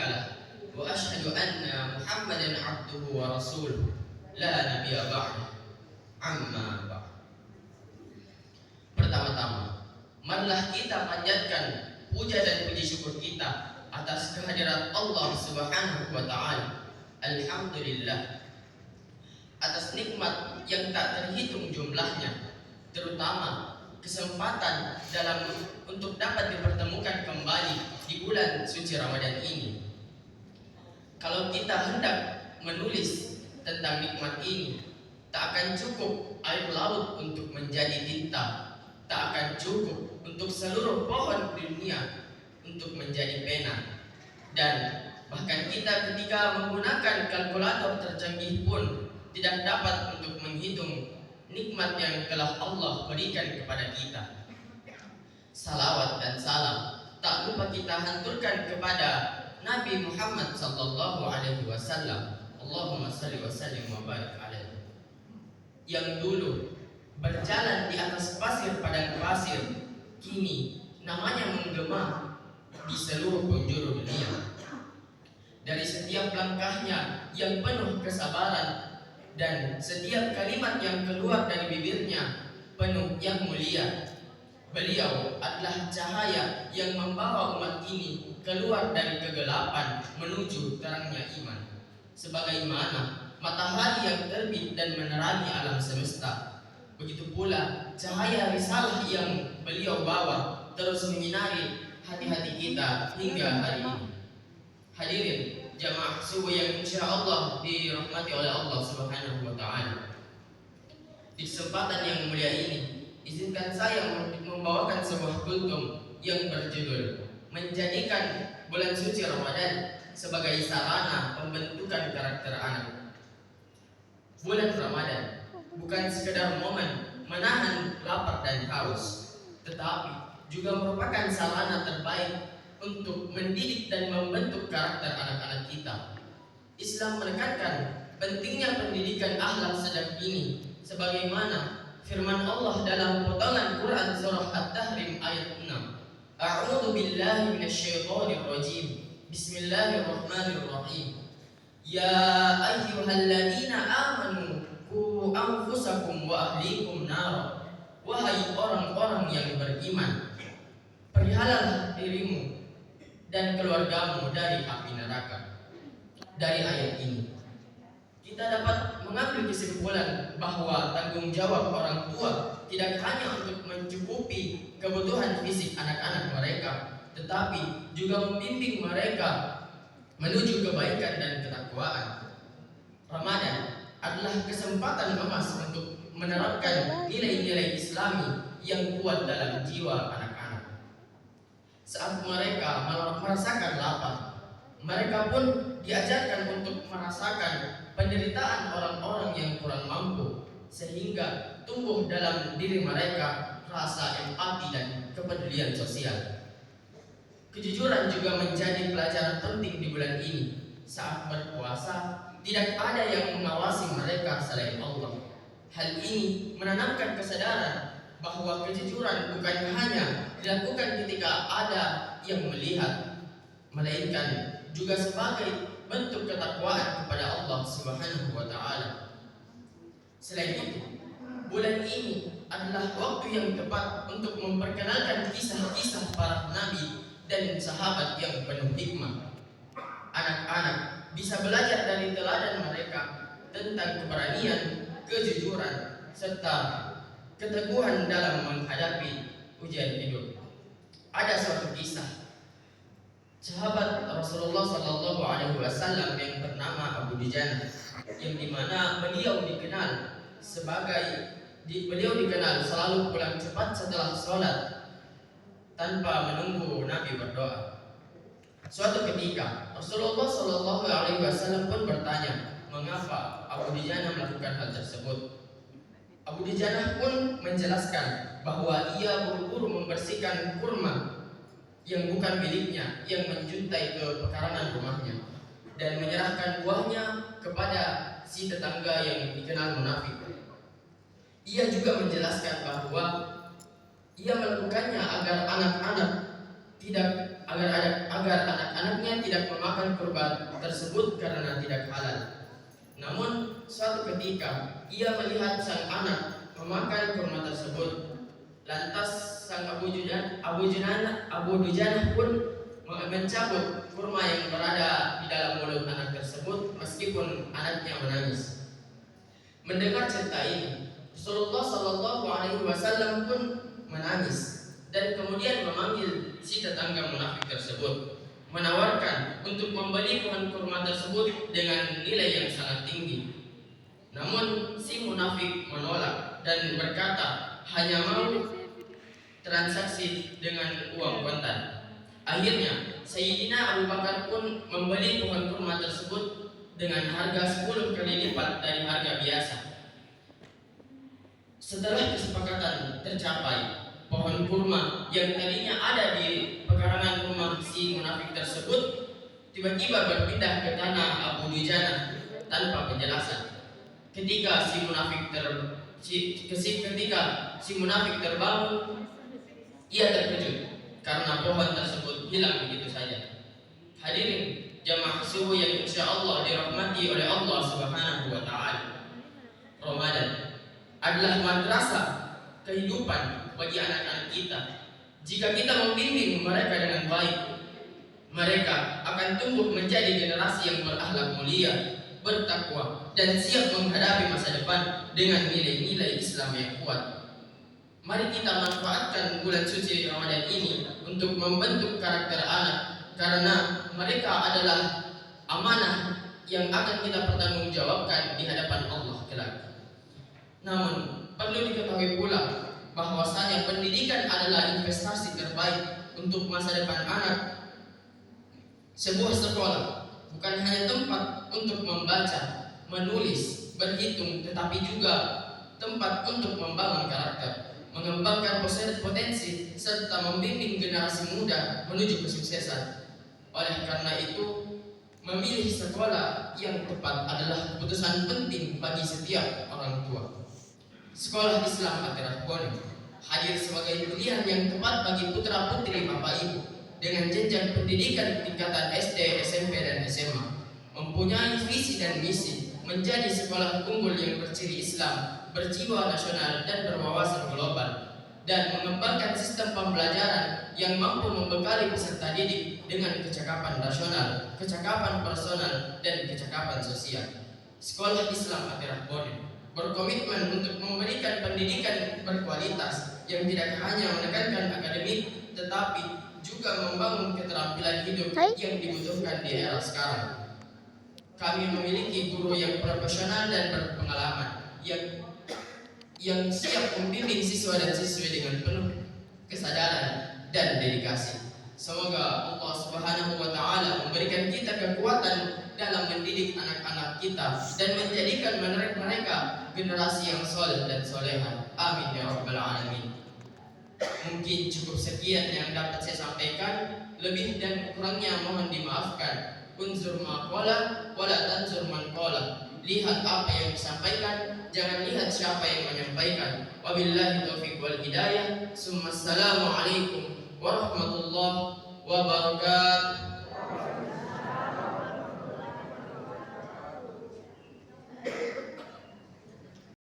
له وأشهد أن محمدا عبده ورسوله لا نبي بعده amma ba'd. Pertama-tama, marilah kita panjatkan puja dan puji syukur kita atas kehadirat Allah Subhanahu wa taala. Alhamdulillah atas nikmat yang tak terhitung jumlahnya, terutama kesempatan dalam untuk dapat dipertemukan kembali di bulan suci Ramadan ini. Kalau kita hendak menulis tentang nikmat ini, tak akan cukup air laut untuk menjadi tinta, tak akan cukup untuk seluruh pohon dunia untuk menjadi pena, dan bahkan kita ketika menggunakan kalkulator tercanggih pun tidak dapat untuk menghitung nikmat yang telah Allah berikan kepada kita. Salawat dan salam tak lupa kita hanturkan kepada Nabi Muhammad sallallahu alaihi wasallam. Allahumma salli wa sallim wa barik alaihi, yang dulu berjalan di atas pasir padang pasir, kini namanya menggema di seluruh penjuru dunia. Dari setiap langkahnya yang penuh kesabaran dan setiap kalimat yang keluar dari bibirnya penuh yang mulia, beliau adalah cahaya yang membawa umat ini keluar dari kegelapan menuju terangnya iman. Sebagaimana matahari yang terbit dan menerangi alam semesta, begitu pula cahaya risalah yang beliau bawa terus menyinari hati-hati kita hingga hari ini. Hadirin jamaah subuh yang insyaallah dirahmati oleh Allah Subhanahu wa taala. Di kesempatan yang mulia ini, izinkan saya membawakan sebuah kultum yang berjudul menjadikan bulan suci Ramadan sebagai sarana pembentukan karakter anak. Bulan Ramadan bukan sekedar momen menahan lapar dan haus, tetapi juga merupakan sarana terbaik untuk mendidik dan membentuk karakter anak-anak kita. Islam menekankan pentingnya pendidikan akhlak sejak dini, sebagaimana firman Allah dalam potongan Quran surah At-Tahrim ayat 6. A'udzu billahi minasyaitonir rajim. Bismillahirrahmanirrahim. Ya ayyuhalladzina amanu qu anfusakum wa ahlikum nar. Wahai orang-orang yang beriman, peliharalah dirimu dan keluargamu dari api neraka. Dari ayat ini kita dapat mengambil kesimpulan bahwa tanggung jawab orang tua tidak hanya untuk mencukupi kebutuhan fisik anak-anak mereka, tetapi juga membimbing mereka menuju kebaikan dan ketakwaan. Ramadan adalah kesempatan emas untuk menerapkan nilai-nilai Islami yang kuat dalam jiwa anak-anak. Saat mereka merasakan lapar, mereka pun diajarkan untuk merasakan penderitaan orang-orang yang kurang mampu, sehingga tumbuh dalam diri mereka rasa empati dan kepedulian sosial. Kejujuran juga menjadi pelajaran penting di bulan ini. Saat berpuasa, tidak ada yang mengawasi mereka selain Allah. Hal ini menanamkan kesadaran bahwa kejujuran bukan hanya dilakukan ketika ada yang melihat, melainkan juga sebagai bentuk ketakwaan kepada Allah Subhanahu wa taala. Selain itu, bulan ini adalah waktu yang tepat untuk memperkenalkan kisah-kisah para nabi dan sahabat yang penuh hikmah. Anak-anak bisa belajar dari teladan mereka tentang keberanian, kejujuran, serta keteguhan dalam menghadapi ujian hidup. Ada suatu kisah sahabat Rasulullah Sallallahu Alaihi Wasallam yang bernama Abu Dujana, yang dimana beliau dikenal selalu pulang cepat setelah sholat tanpa menunggu Nabi berdoa. Suatu ketika Rasulullah Sallallahu Alaihi Wasallam pun bertanya, mengapa Abu Dujana melakukan hal tersebut? Abu Dujana pun menjelaskan bahwa ia buru-buru membersihkan kurma yang bukan miliknya yang menjuntai ke pekarangan rumahnya dan menyerahkan buahnya kepada si tetangga yang dikenal munafik. Ia juga menjelaskan bahwa ia melakukannya agar anak-anak agar anak-anaknya tidak memakan kurban tersebut karena tidak halal. Namun suatu ketika ia melihat sang anak memakan kurma tersebut. Lantas sang Abu Dujanah pun mencabut kurma yang berada di dalam mulut anak tersebut meskipun anaknya menangis. Mendengar cerita ini, Rasulullah Shallallahu Alaihi Wasallam pun menangis dan kemudian memanggil si tetangga munafik tersebut, menawarkan untuk membeli pohon kurma tersebut dengan nilai yang sangat tinggi. Namun si munafik menolak dan berkata hanya mau transaksi dengan uang kontan. Akhirnya Sayyidina Abu Bakar pun membeli pohon kurma tersebut dengan harga 10 kali lipat dari harga biasa. Setelah kesepakatan tercapai, pohon kurma yang tadinya ada di pekarangan rumah si munafik tersebut tiba-tiba berpindah ke tanah Abu Dujanah tanpa penjelasan. Ketika si munafik terbangun, ia terkejut karena pohon tersebut hilang begitu saja. Hadirin jamaah subuh yang insya Allah dirahmati oleh Allah Subhanahu wa Ta'ala, Ramadan adalah madrasah kehidupan bagi anak-anak kita. Jika kita membimbing mereka dengan baik, mereka akan tumbuh menjadi generasi yang berakhlak mulia, bertakwa, dan siap menghadapi masa depan dengan nilai-nilai Islam yang kuat. Mari kita manfaatkan bulan suci Ramadan ini untuk membentuk karakter anak, karena mereka adalah amanah yang akan kita pertanggungjawabkan di hadapan Allah kelak. Namun perlu diketahui pula bahwasanya pendidikan adalah investasi terbaik untuk masa depan anak. Sebuah sekolah bukan hanya tempat untuk membaca, menulis, berhitung, tetapi juga tempat untuk membangun karakter, mengembangkan potensi, serta membimbing generasi muda menuju kesuksesan. Oleh karena itu, memilih sekolah yang tepat adalah keputusan penting bagi setiap orang tua. Sekolah Islam At-Rahboni hadir sebagai pilihan yang tepat bagi putra-putri Bapak Ibu dengan jenjang pendidikan tingkatan SD, SMP, dan SMA, mempunyai visi dan misi menjadi sekolah unggul yang berciri Islam, berjiwa nasional, dan berwawasan global, dan mengembangkan sistem pembelajaran yang mampu membekali peserta didik dengan kecakapan rasional, kecakapan personal, dan kecakapan sosial. Sekolah Islam At-Rahboni berkomitmen untuk memberikan pendidikan berkualitas yang tidak hanya menekankan akademik, tetapi juga membangun keterampilan hidup yang dibutuhkan di era sekarang. Kami memiliki guru yang profesional dan berpengalaman yang siap membimbing siswa dan siswi dengan penuh kesadaran dan dedikasi. Semoga Allah Subhanahu wa Ta'ala memberikan kita kekuatan dalam mendidik anak-anak kita dan menjadikan mereka generasi yang soleh dan soleha. Amin ya rabbal alamin. Mungkin cukup sekian yang dapat saya sampaikan. Lebih dan kurangnya mohon dimaafkan. Unzur ma qala wala tanzur man qala. Lihat apa yang disampaikan, jangan lihat siapa yang menyampaikan. Wabillahi taufiq wal hidayah. Assalamualaikum warahmatullahi wabarakatuh.